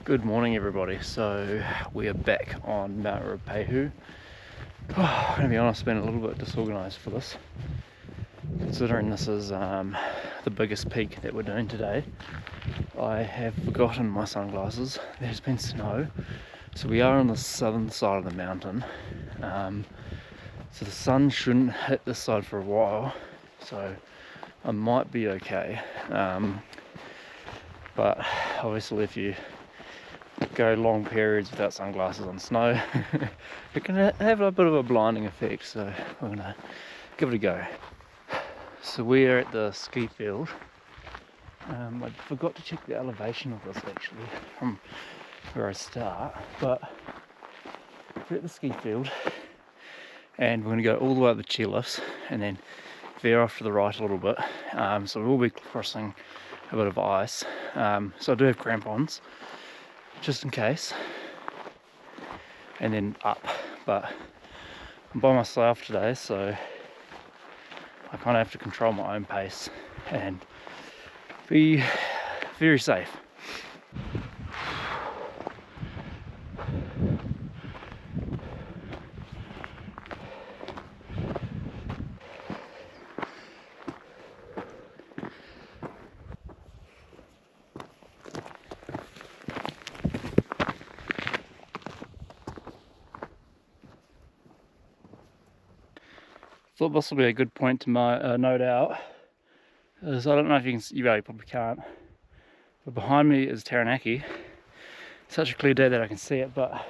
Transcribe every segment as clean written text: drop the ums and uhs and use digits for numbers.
Good morning everybody, so we are back on Mount Ruapehu. I'm going to be honest, I've been a little bit disorganised for this, considering this is the biggest peak that we're doing today. I have forgotten my sunglasses. There's been snow, so we are on the southern side of the mountain, so the sun shouldn't hit this side for a while, so I might be okay, but obviously if you go long periods without sunglasses on snow it can have a bit of a blinding effect, so we're gonna give it a go. So we're at the ski field. I forgot to check the elevation of this actually from where I start, but we're at the ski field and we're going to go all the way up the chairlifts and then veer off to the right a little bit, so we'll be crossing a bit of ice, so I do have crampons just in case, and then up, but I'm by myself today, so I kind of have to control my own pace and be very safe. Thought this will be a good point to note out, as I don't know if you can see, you probably can't, but behind me is Tahurangi. Such a clear day that I can see it, but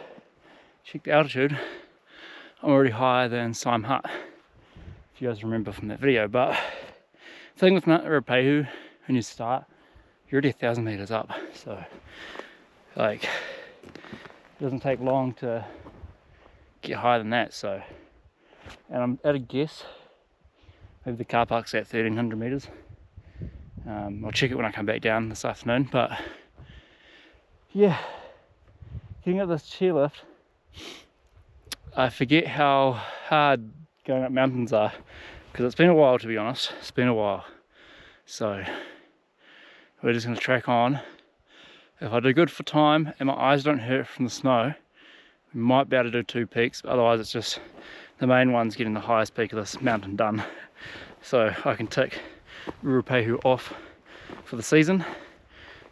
check the altitude. I'm already higher than Sime Hut, if you guys remember from that video. But the thing with Mount Ruapehu, when you start, you're already 1,000 meters up, so like it doesn't take long to get higher than that. So, and I'm at a guess, maybe the car park's at 1,300 meters. I'll check it when I come back down this afternoon, but yeah, getting up this chairlift, I forget how hard going up mountains are, because it's been a while, to be honest. It's been a while, so we're just going to track on. If I do good for time and my eyes don't hurt from the snow, we might be able to do 2 peaks, but otherwise it's just the main one's getting the highest peak of this mountain done, so I can tick Ruapehu off for the season,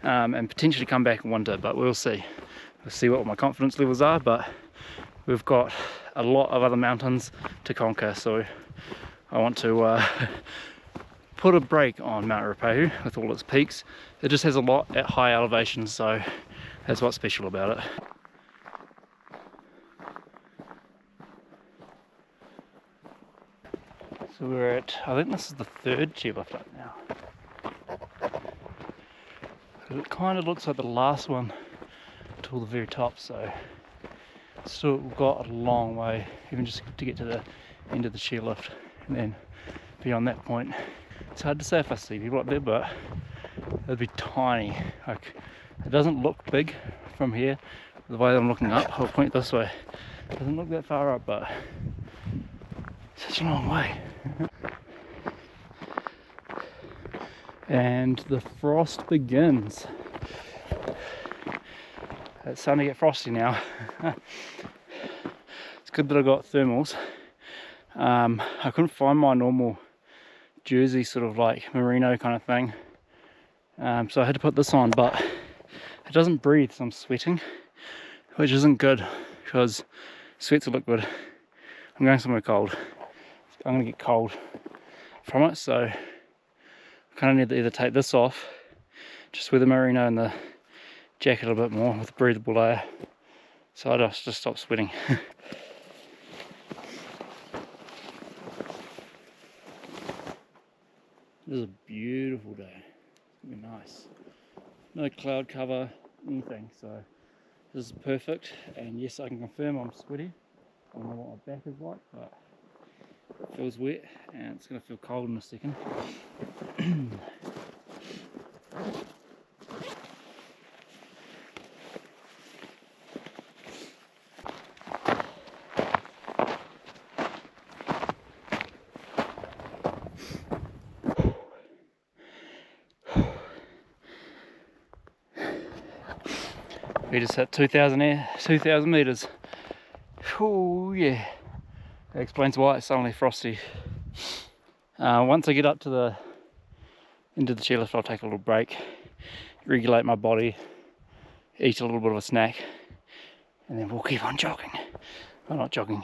and potentially come back in winter, but we'll see. We'll see what my confidence levels are, but we've got a lot of other mountains to conquer, so I want to put a break on Mount Ruapehu with all its peaks. It just has a lot at high elevation, so that's what's special about it. So we're at, I think this is the 3rd chairlift up now. It kind of looks like the last one till the very top, so still got a long way, even just to get to the end of the chairlift, and then beyond that point, it's hard to say if I see people up there, but it'd be tiny. Like, it doesn't look big from here, the way I'm looking up. I'll point this way. It doesn't look that far up, but it's such a long way. And the frost begins. It's starting to get frosty now. It's good that I got thermals. I couldn't find my normal jersey, sort of like merino kind of thing, so I had to put this on, but it doesn't breathe, so I'm sweating, which isn't good because sweat's a liquid. I'm going somewhere cold. I'm going to get cold from it, so I kind of need to either take this off, just wear the merino and the jacket a bit more with a breathable layer, so I just stop sweating. This is a beautiful day. It's gonna be nice. No cloud cover, anything, so this is perfect. And yes, I can confirm I'm sweaty. I don't know what my back is like, but it feels wet and it's gonna feel cold in a second. We just hit 2,000 meters. Oh yeah. That explains why it's suddenly frosty. Once I get up to the end of the chairlift, I'll take a little break, regulate my body, eat a little bit of a snack, and then we'll keep on jogging. Well, not jogging,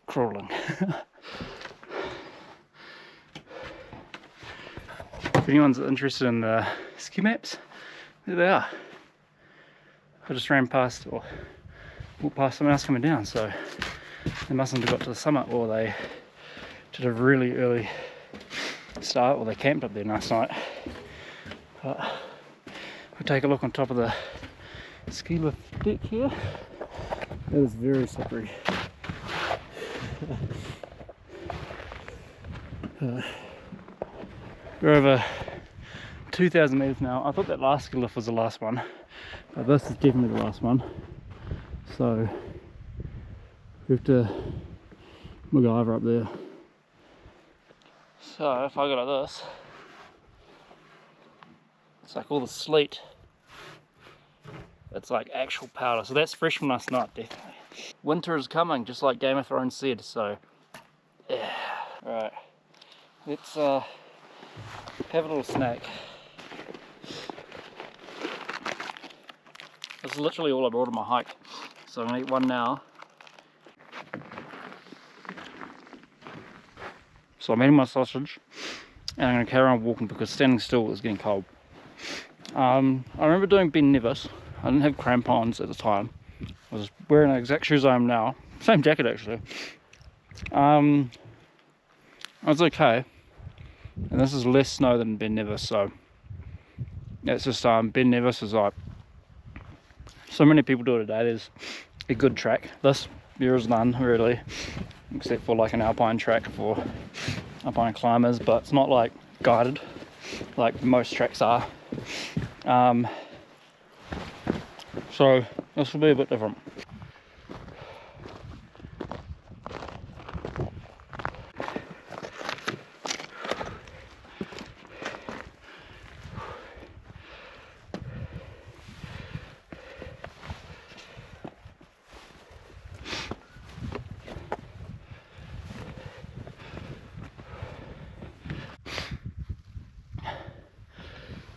crawling. If anyone's interested in the ski maps, there they are. I just ran past or walked past someone else coming down, so they mustn't have got to the summit, or they did a really early start, or they camped up there last night. But we'll take a look on top of the ski lift deck here. It is very slippery. We're over 2,000 meters now. I thought that last ski lift was the last one, but this is definitely the last one. So we have to MacGyver up there. So if I go like this, it's like all the sleet. It's like actual powder. So that's fresh from last night, definitely. Winter is coming, just like Game of Thrones said. So yeah. Right. Let's have a little snack. This is literally all I brought on my hike. So I'm gonna eat one now. So I'm eating my sausage and I'm going to carry on walking because standing still is getting cold. I remember doing Ben Nevis. I didn't have crampons at the time. I was wearing the exact shoes I am now. Same jacket actually. I was okay. And this is less snow than Ben Nevis, so it's just Ben Nevis is like, so many people do it today. There's a good track. This, there is none really, except for like an alpine track for alpine climbers, but it's not like guided like most tracks are. So this will be a bit different.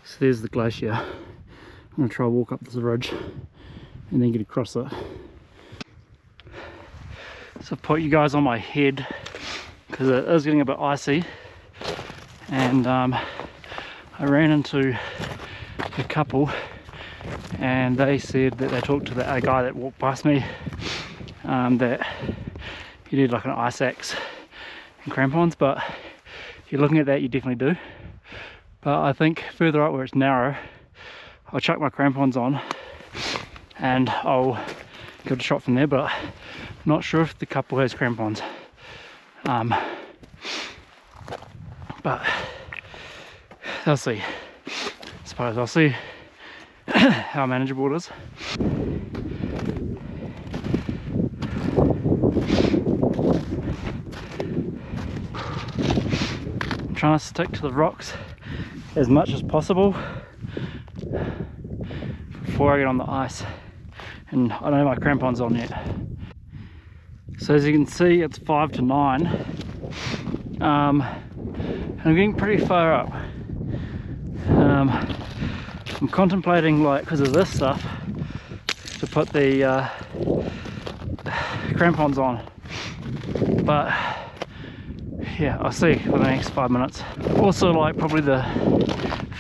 So there's the glacier. I'm going to try and walk up this ridge and then get across it. So I've put you guys on my head because it is getting a bit icy, and I ran into a couple and they said that they talked to a guy that walked past me, that you need like an ice axe and crampons, but if you're looking at that you definitely do. But I think further up where it's narrow, I'll chuck my crampons on and I'll give it a shot from there, but I'm not sure if the couple has crampons. But I'll see. I suppose I'll see how manageable it is. I'm trying to stick to the rocks as much as possible before I get on the ice, and I don't have my crampons on yet. So as you can see, it's 5 to 9, and I'm getting pretty far up. I'm contemplating, like, because of this stuff, to put the crampons on, but yeah, I'll see for the next 5 minutes. Also, like, probably the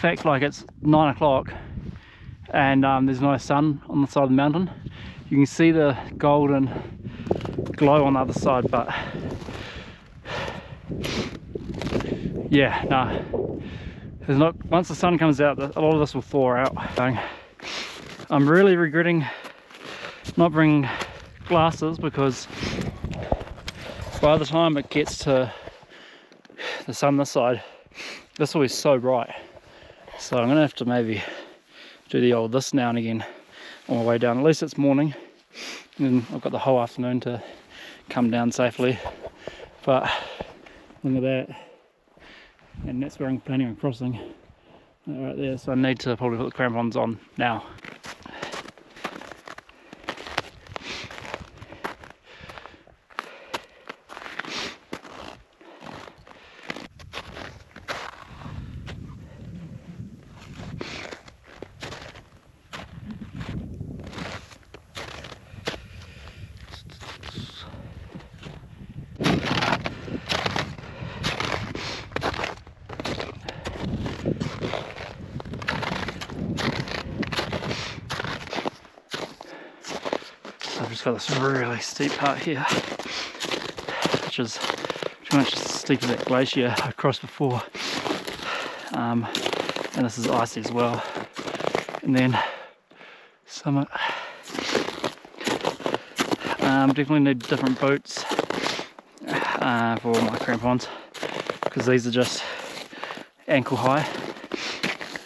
fact, like, it's 9 o'clock and there's no sun on the side of the mountain. You can see the golden glow on the other side, but yeah, no, there's not. Once the sun comes out, a lot of this will thaw out. I'm really regretting not bringing glasses, because by the time it gets to the sun this side, this will be so bright. So I'm gonna have to maybe do the old this now and again on my way down. At least it's morning, and then I've got the whole afternoon to come down safely. But look at that, and that's where I'm planning on crossing, right there. So I need to probably put the crampons on now. So I've just got this really steep part here, which is pretty much as steep as that glacier I crossed before. And this is icy as well. And then summit. Definitely need different boots for my crampons, because these are just ankle high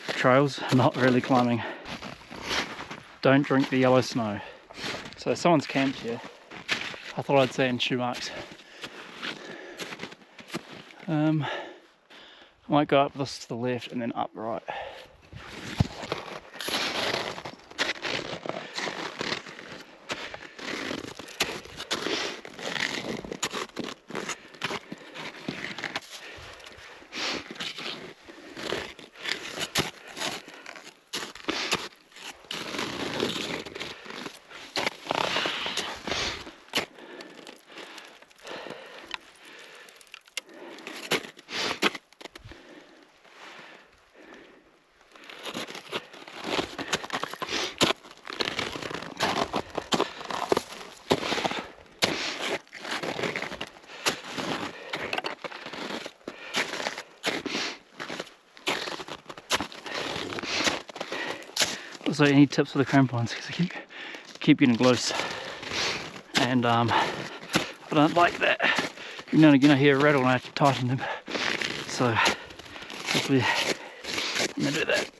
trails, not really climbing. Don't drink the yellow snow. So someone's camped here. I thought I'd say in shoe marks. I might go up this to the left and then up right. So any tips for the crampons, because I keep getting loose, and I don't like that. Every now and again I hear a rattle and I have to tighten them. So hopefully I'm gonna do that.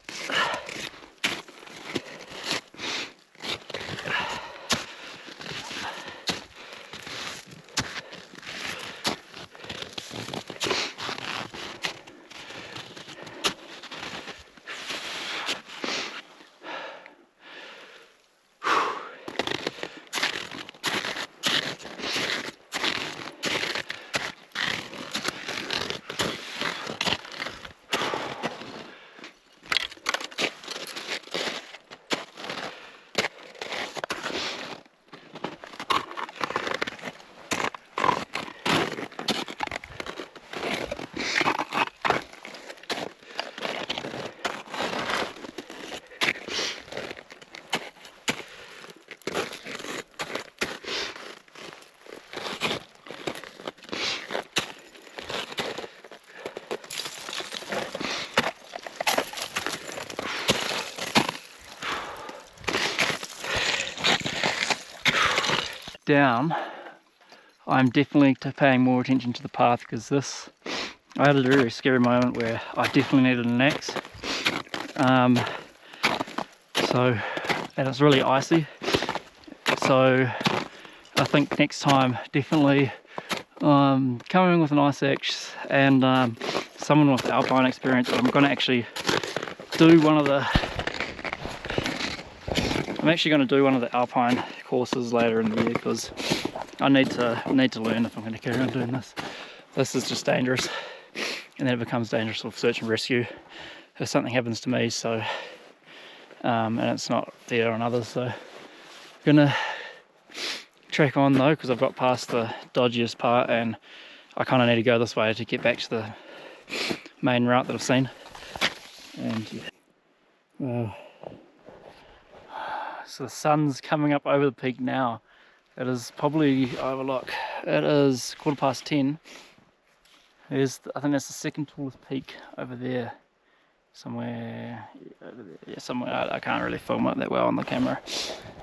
Down, I'm definitely paying more attention to the path, because this, I had a very scary moment where I definitely needed an axe. And it's really icy, so I think next time definitely coming with an ice axe and someone with alpine experience. I'm going to actually do one of the alpine courses later in the year, because I need to learn if I'm going to carry on doing this. This is just dangerous, and then it becomes dangerous with search and rescue if something happens to me. So and it's not fair on others. So I'm gonna track on though, because I've got past the dodgiest part, and I kind of need to go this way to get back to the main route that I've seen. And yeah. Wow. So the sun's coming up over the peak now. It is probably, overlook, it is 10:15. I think that's the second tallest peak over there. Somewhere, over there. Yeah, somewhere. I can't really film it that well on the camera.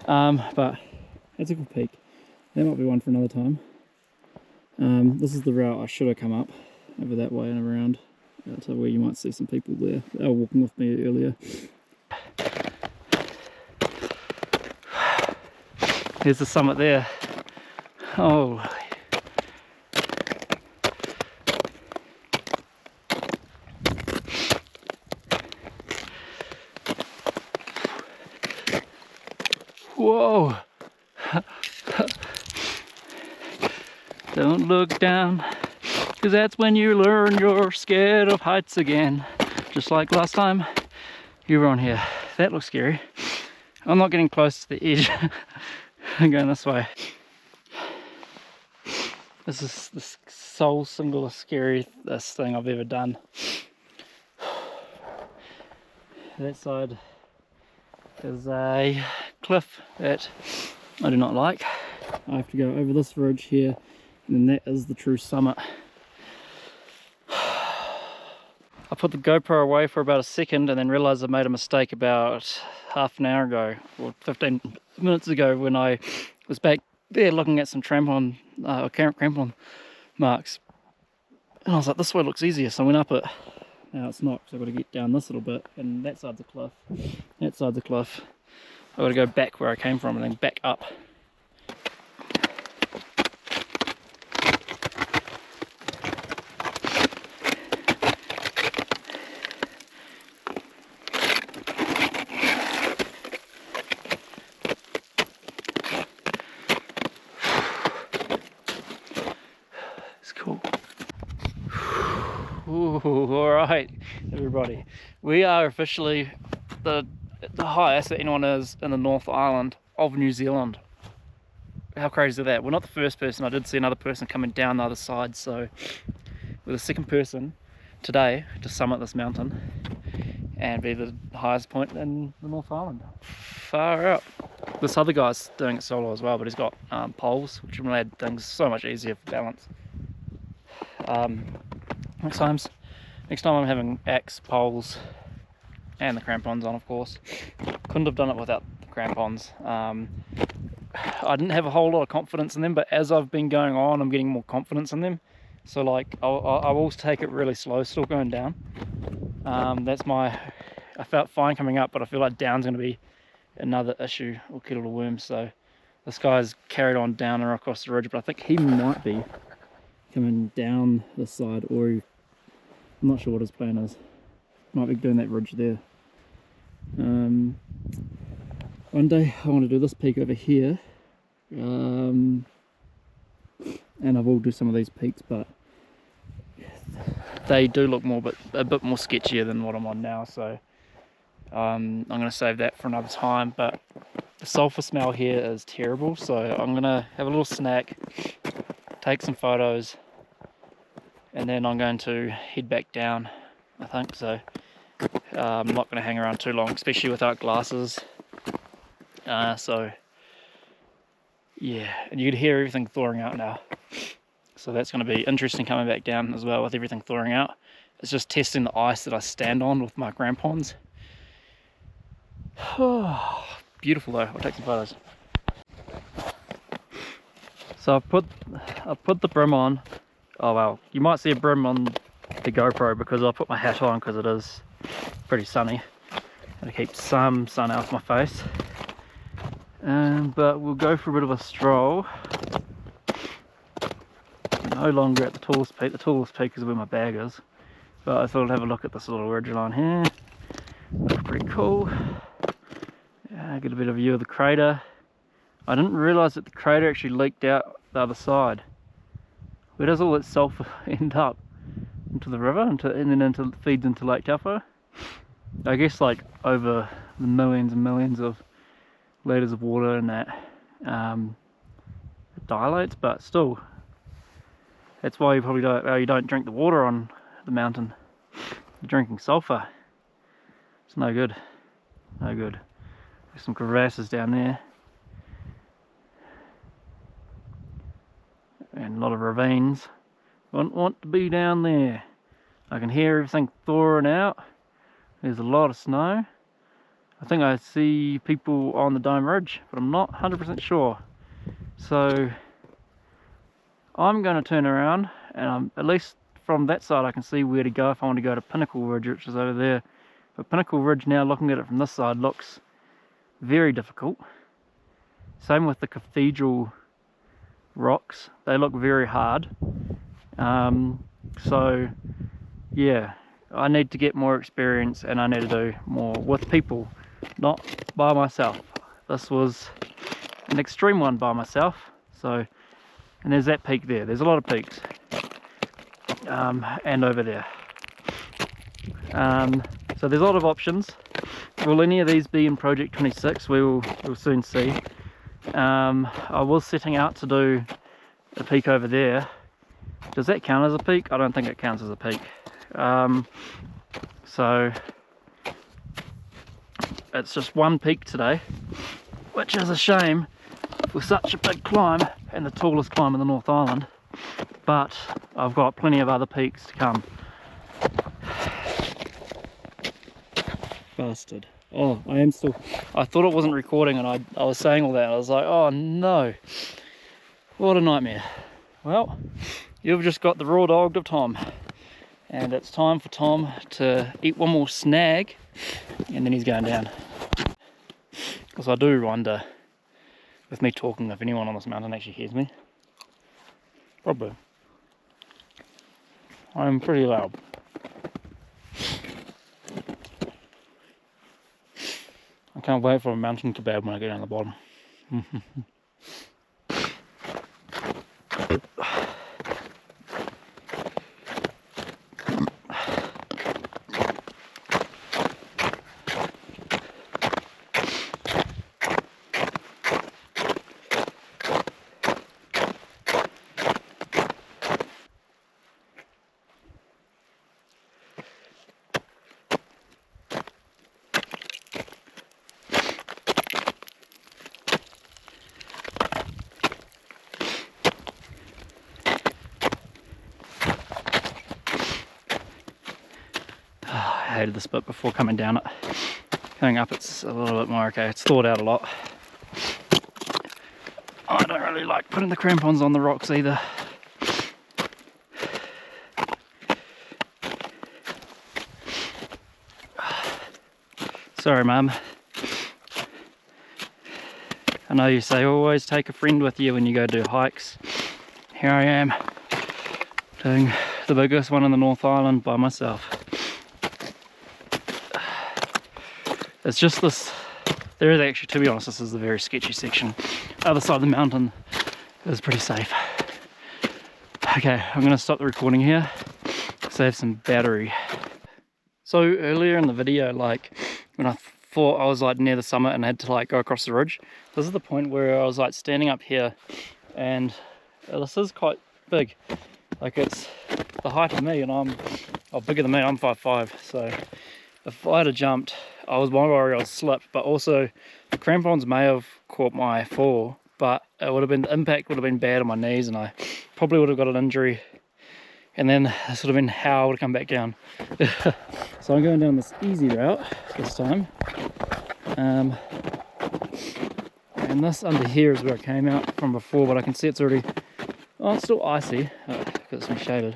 But it's a good peak. That might be one for another time. This is the route I should have come up, over that way and around, to where you might see some people there. They were walking with me earlier. Here's the summit there. Oh. Whoa. Don't look down, because that's when you learn you're scared of heights again. Just like last time you were on here. That looks scary. I'm not getting close to the edge. I'm going this way. This is the single scariest thing I've ever done. that side is a cliff that I do not like. I have to go over this ridge here, and then that is the true summit. I put the GoPro away for about a second and then realised I made a mistake about half an hour ago, or 15 minutes ago, when I was back there looking at some crampon marks. And I was like, this way looks easier, so I went up it. Now it's not, so I've got to get down this little bit, and that side's a cliff, that side's a cliff. I've got to go back where I came from and then back up. Alright everybody, we are officially the highest that anyone is in the North Island of New Zealand. How crazy is that? We're not the first person. I did see another person coming down the other side, so we're the second person today to summit this mountain and be the highest point in the North Island. Far out. This other guy's doing it solo as well, but he's got poles, which made things so much easier for balance. Next time I'm having axe, poles, and the crampons on, of course. Couldn't have done it without the crampons. I didn't have a whole lot of confidence in them, but as I've been going on, I'm getting more confidence in them. So like, I will take it really slow, still going down. I felt fine coming up, but I feel like down's going to be another issue or kettle of worms. So this guy's carried on down and across the ridge, but I think he might be coming down this side, or I'm not sure what his plan is. Might be doing that ridge there. One day I want to do this peak over here, and I will do some of these peaks, but they do look a bit more sketchier than what I'm on now, so I'm going to save that for another time. But the sulphur smell here is terrible, so I'm going to have a little snack, take some photos, and then I'm going to head back down, I think. So I'm not going to hang around too long, especially without glasses. So yeah, and you can hear everything thawing out now. So that's going to be interesting coming back down as well with everything thawing out. It's just testing the ice that I stand on with my crampons. Beautiful though. I'll take some photos. So I've put the brim on. Oh well, you might see a brim on the GoPro because I put my hat on because it is pretty sunny. Gotta keep some sun out of my face. But we'll go for a bit of a stroll. No longer at the tallest peak. The tallest peak is where my bag is. But I thought I'd have a look at this little ridge line here. Looks pretty cool. Yeah, get a bit of a view of the crater. I didn't realise that the crater actually leaked out the other side. Where does all that sulphur end up? Into the river, and then feeds into Lake Taupo? I guess like over the millions and millions of litres of water and that it dilates, but still, that's why you probably don't drink the water on the mountain. You're drinking sulphur. It's no good. No good. There's some crevasses down there. And a lot of ravines. Wouldn't want to be down there. I can hear everything thawing out. There's a lot of snow. I think I see people on the Dome Ridge, but I'm not 100% sure. So I'm going to turn around, and at least from that side I can see where to go if I want to go to Pinnacle Ridge, which is over there. But Pinnacle Ridge, now looking at it from this side, looks very difficult. Same with the cathedral rocks, they look very hard. So yeah, I need to get more experience, and I need to do more with people, not by myself. This was an extreme one by myself. So, and there's that peak there. There's a lot of peaks, and over there. So there's a lot of options. Will any of these be in Project 26? We'll soon see. I was setting out to do a peak over there. Does that count as a peak? I don't think it counts as a peak. So it's just one peak today, which is a shame for such a big climb and the tallest climb in the North Island, but I've got plenty of other peaks to come. Bastard. Oh, I thought it wasn't recording, and I was saying all that, I was like, oh no, what a nightmare. Well, you've just got the raw dogged of Tom, and it's time for Tom to eat one more snag, and then he's going down. Because I do wonder, with me talking, if anyone on this mountain actually hears me. Probably. I'm pretty loud. I can't wait for a mountain kebab when I get down the bottom. I hated this bit before coming down it. Coming up it's a little bit more okay, it's thawed out a lot. I don't really like putting the crampons on the rocks either. Sorry Mum. I know you say always take a friend with you when you go do hikes. Here I am, doing the biggest one in the North Island by myself. It's just this, there is actually, to be honest, this is a very sketchy section. The other side of the mountain is pretty safe. Okay, I'm going to stop the recording here, save some battery. So earlier in the video, like when I thought I was like near the summit and had to like go across the ridge, this is the point where I was like standing up here, and this is quite big. Like it's the height of me, and I'm bigger than me, I'm 5'5", so if I had jumped, I was worried I would slip, but also the crampons may have caught my fall, but it would have been, the impact would have been bad on my knees, and I probably would have got an injury, and then this would have been how I would have come back down. So I'm going down this easy route this time, and this under here is where I came out from before, but I can see it's already, oh, it's still icy because it's been shaded,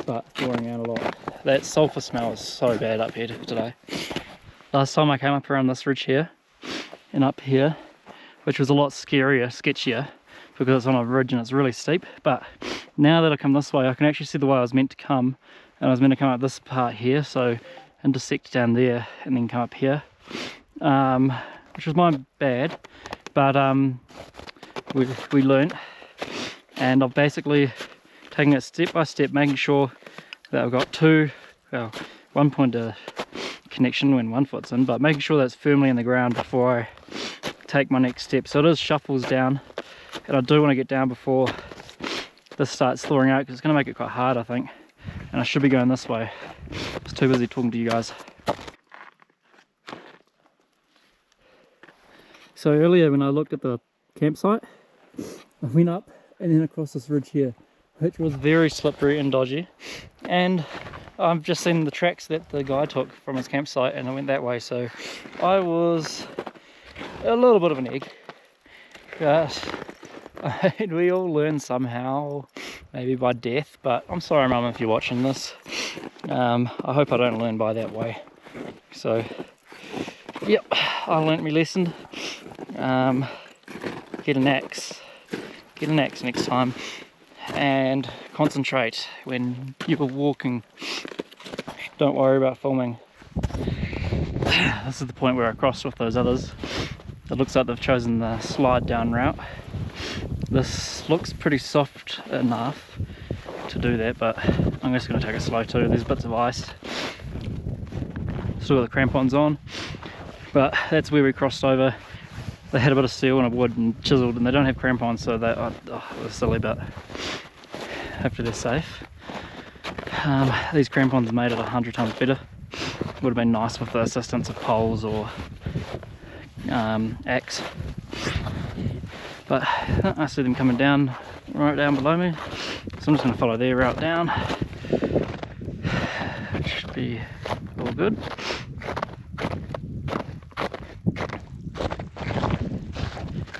but thawing out a lot. That sulphur smell is so bad up here today. Last time I came up around this ridge here and up here, which was a lot scarier, sketchier, because it's on a ridge and it's really steep, but now that I come this way I can actually see the way I was meant to come, and I was meant to come up this part here, so intersect down there and then come up here, which was my bad, but we learnt, and I've basically taken it step by step, making sure that I've got one point of connection when one foot's in, but making sure that's firmly in the ground before I take my next step. So it is shuffles down, and I do want to get down before this starts thawing out, because it's going to make it quite hard, I think, and I should be going this way. I was too busy talking to you guys. So earlier when I looked at the campsite, I went up and then across this ridge here, which was very slippery and dodgy, and I've just seen the tracks that the guy took from his campsite, and I went that way, so I was a little bit of an egg, but we all learn somehow, maybe by death, but I'm sorry Mum if you're watching this. I hope I don't learn by that way. So yep, I learnt my lesson. Get an axe next time, and concentrate when you're walking. Don't worry about filming. This is the point where I crossed with those others. It looks like they've chosen the slide down route. This looks pretty soft enough to do that, but I'm just going to take it slow too. There's bits of ice. Still got the crampons on, but that's where we crossed over. They had a bit of steel and a wood and chiseled, and they don't have crampons, so they are silly, but hopefully they're safe. These crampons made it 100 times better. Would have been nice with the assistance of poles or axe. But I see them coming down, right down below me. So I'm just going to follow their route down. It should be all good.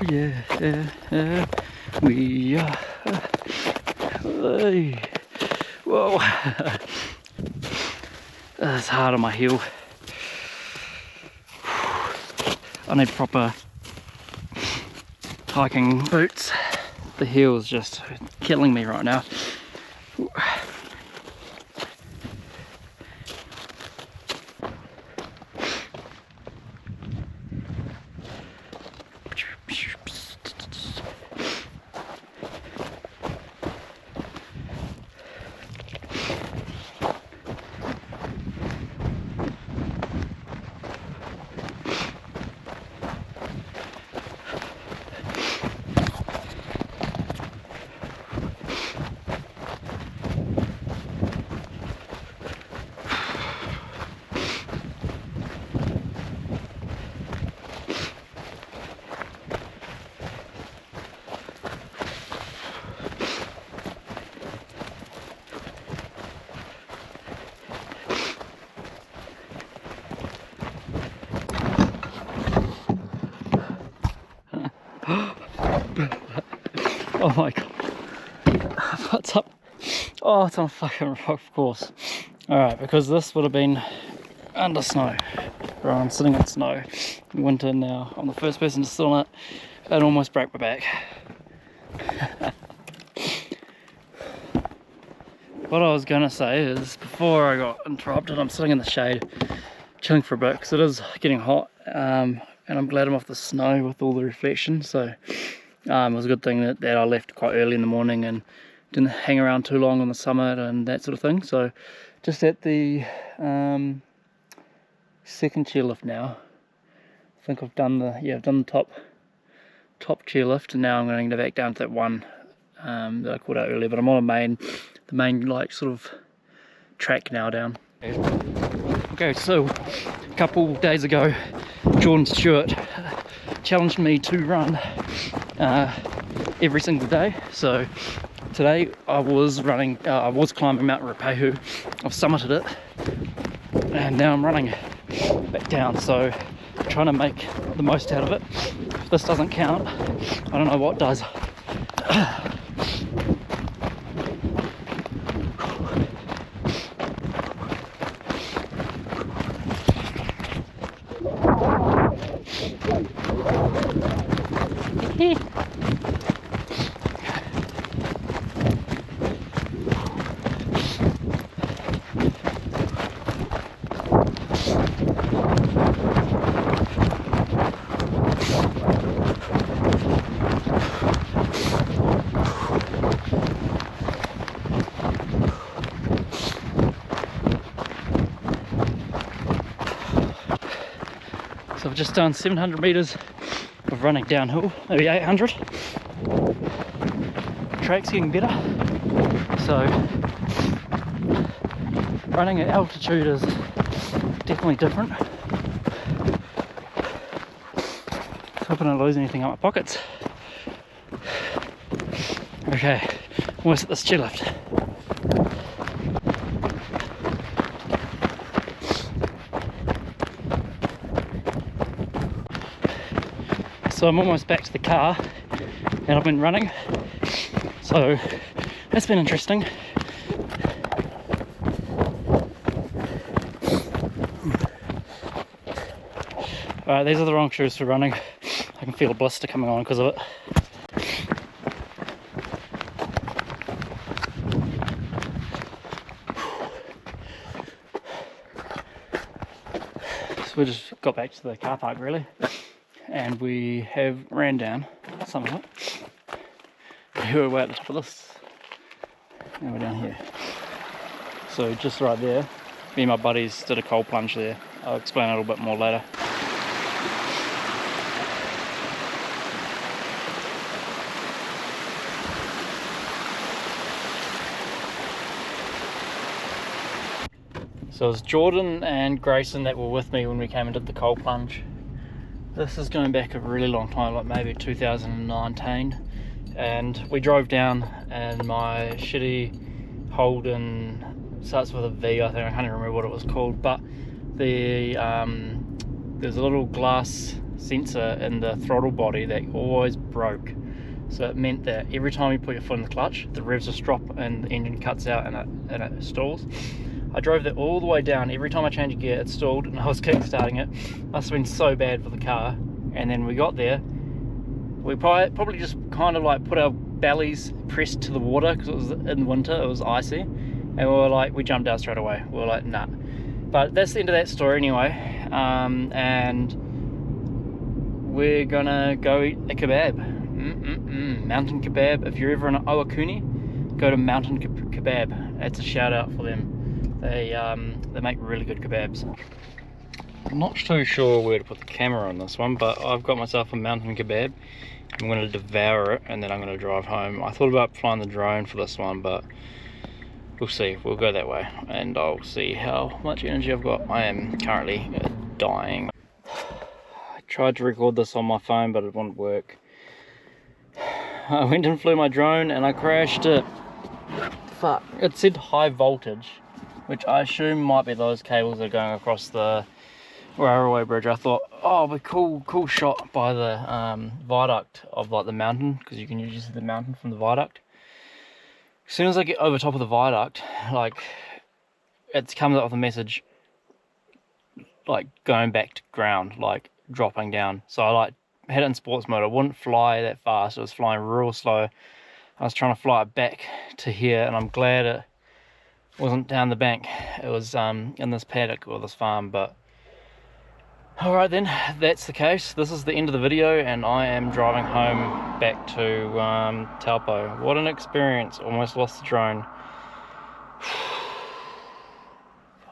Yeah, we are. Hey. Whoa. That's hard on my heel. I need proper hiking boots. The heel is just killing me right now. Oh my god. What's up? Oh, it's on a fucking rock, of course. Alright, because this would have been under snow. Or I'm sitting in snow. Winter now. I'm the first person to sit on it. It almost broke my back. What I was going to say is, before I got interrupted, I'm sitting in the shade, chilling for a bit, because it is getting hot. And I'm glad I'm off the snow with all the reflection. So it was a good thing that I left quite early in the morning and didn't hang around too long on the summit and that sort of thing. So just at the second chairlift now. I think I've done the top chairlift, and now I'm going to go back down to that one that I called out earlier. But I'm on the main like sort of track now down. Okay, so a couple days ago, Jordan Stewart challenged me to run every single day. So today I was running, I was climbing Mount Ruapehu. I've summited it, and now I'm running back down. So trying to make the most out of it. If this doesn't count, I don't know what does. So I've just done 700 meters of running downhill, maybe 800. Track's getting better, so running at altitude is definitely different. So hoping I don't lose anything out my pockets. Okay, almost at this chairlift. So I'm almost back to the car, and I've been running, so that's been interesting. Alright, these are the wrong shoes for running. I can feel a blister coming on because of it. So we just got back to the car park really. And we have ran down some of it. We were way at the top of this. Now we're down here. So just right there, me and my buddies did a cold plunge there. I'll explain a little bit more later. So it was Jordan and Grayson that were with me when we came and did the cold plunge. This is going back a really long time, like maybe 2019. And we drove down and my shitty Holden, starts with a V, I think, I can't even remember what it was called, but there's a little glass sensor in the throttle body that always broke. So it meant that every time you put your foot in the clutch, the revs just drop and the engine cuts out and it stalls. I drove that all the way down. Every time I changed gear, it stalled, and I was kick-starting it. Must have been so bad for the car. And then we got there. We probably just kind of like put our bellies pressed to the water because it was in winter, it was icy. And we jumped out straight away. We were like, nah. But that's the end of that story anyway. And we're gonna go eat a kebab. Mountain kebab. If you're ever in Owakuni, go to Mountain Kebab. That's a shout out for them. They make really good kebabs. I'm not too sure where to put the camera on this one, but I've got myself a mountain kebab. I'm going to devour it and then I'm going to drive home. I thought about flying the drone for this one, but we'll see. We'll go that way and I'll see how much energy I've got. I am currently dying. I tried to record this on my phone, but it wouldn't work. I went and flew my drone and I crashed it. Fuck. It said high voltage, which I assume might be those cables that are going across the railway bridge. I thought, oh, but cool shot by the viaduct of like the mountain, because you can usually see the mountain from the viaduct. As soon as I get over top of the viaduct, like, it comes up with a message like going back to ground, like dropping down. So I like had it in sports mode. It wouldn't fly that fast. It was flying real slow. I was trying to fly it back to here, and I'm glad it wasn't down the bank. It was in this paddock or this farm. But alright then, that's the case. This is the end of the video and I am driving home back to Taupo. What an experience. Almost lost the drone.